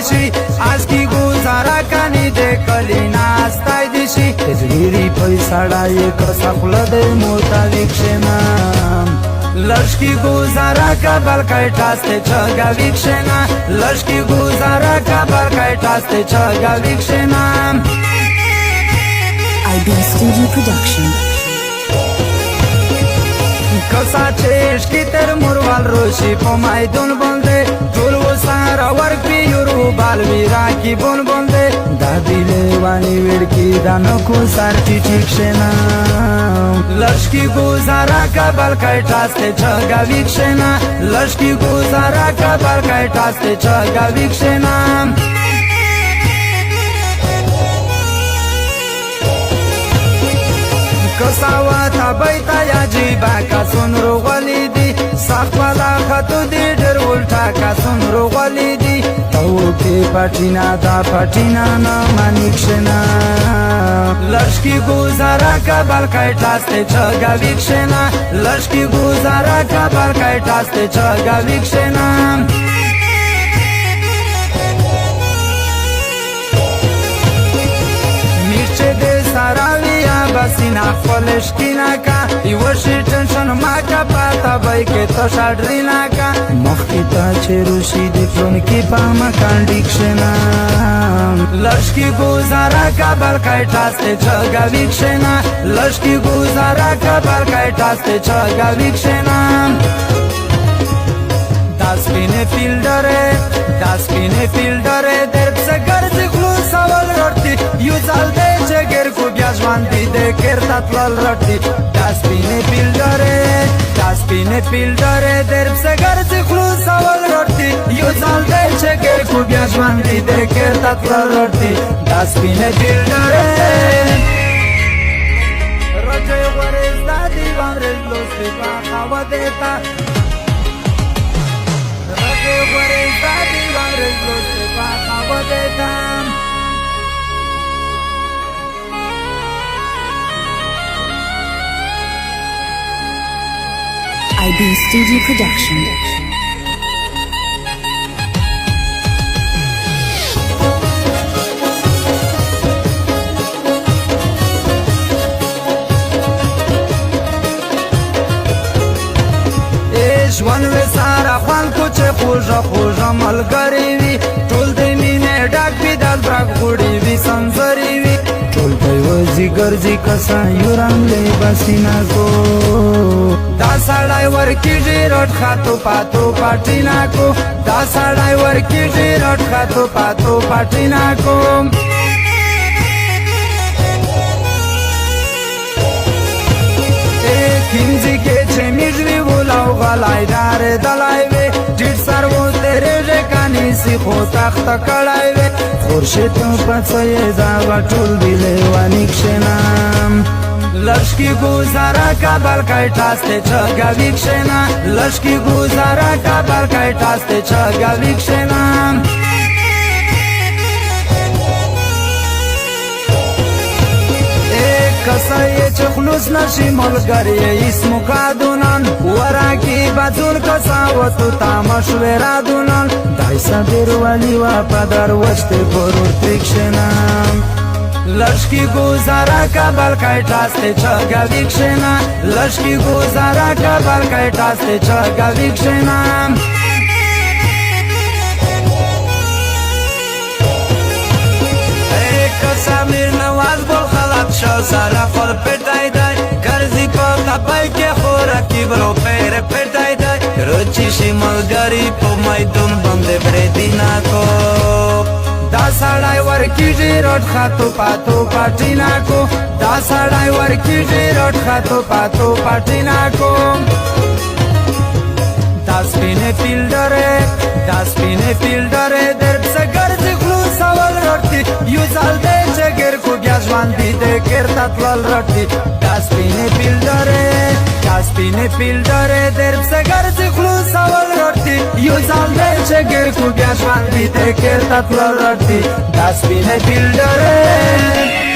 شي از کی گزاره کنی د کلی ناستای دی شي تزویری پیسړای کسا خپل د مطابق شنا لشکی گزاره کبل کای تاسته چگا ویکشنا لشکی گزاره کبل کای تاسته چگا ویکشنا IB Studio Production. کسا چشکی تر موروال روشی پا میدون بنده جول و سهر ورک بیورو بالوی راکی بون بنده دا دیل وانی ویرکی دا نکو سر چی چیکشنا لشکی گزاره کبل کای تاسته چگا ویکشنا لشکی گزاره کبل کای تاسته چگا ویکشنا کساواتا بیتا یا جیبا کسون رو غلی دی سخت والا خطو دی در الٹا کسون رو غلی دی تو که پٹینا دا پٹینا نمانیکشنا لشکی گزاره کبل کای تاسته چگا ویکشنا لشکی گزاره کبل کای تاسته چگا ویکشنا میشه ده سراوی بسینا خپلش کینا کا یوشی ټنشن ما کا پتا بای کې تو شاډرینا کا مخکی تا چروشی د فون کې پام کانډیکشنا لشکی گزاره کبل کای تاسته چگا ویکشنا لشکی گزاره کبل کای تاسته چگا ویکشنا داسپینه فیلډر درب سګرځ خلوص اول رټي یو ځل دې چګر کو بیا ځوان دې دې کرتا تل رټي داسپینه فیلډر درب سګرځ خلوص اول رټي یو ځل دې چګر کو بیا ځوان دې دې کرتا تل رټي داسپینه فیلډر رجه ورز دادی وامرز لوستی پا خوا دیتا IB Studio Production. ژوند و سارا خوان کو چې خوږه ملګری وي ټول د مینې ډک وي د برګ غوړي وي سنځري وي ټول په وځي ګرځي کسا یو رنګلې بسینا کو دا سړی ورکیږي روټ خاطو پاتو پټینا کو دا سړی ورکیږي روټ خاطو پاتو پټینا کو کینځي کې چې میږي ولاو غلای دار دلای وي ډیر سر و تیرې ځکانې سي خو تخت کړای وي خورشید په څه ځا ټول دی لیوانی کښنا لشکی گزاره کبل کای تاسته چگا ویکشنا لشکی گزاره کبل کای تاسته چگا ویکشنا کسای چه خلوص نشی ملگری اسمو کادونان وراکی بزون کسا و تو تامشویرا دونان دایسا دیر ولی و پدر وشت برور تریکشنام لشکی گزاره کبل کای تاسته چگا ویکشنا لشکی گزاره کبل کای تاسته چگا ویکشنام سمیر نواز بول خلط شو سارا خور پتای دای کرزی پا خپای که خورکی برو پیر پتای دای روچی شی ملگری پو میدون بنده بریدی نکو دا سړی ورکیږي روټ خاطو پاتو پټینا کو دا سړی ورکیږي روټ خاطو پاتو پټینا کو دا سپینه فیلډر در څګرځي خلوص اول رټي یو ځل دې چګر کو بیا ځوان دې دې کرتا تل رټي دا سپینه فیلډر در څګرځي خلوص اول رټي یو ځل دې چګر کو بیا ځوان دې دې کرتا تل رټي دا سپینه فیلډر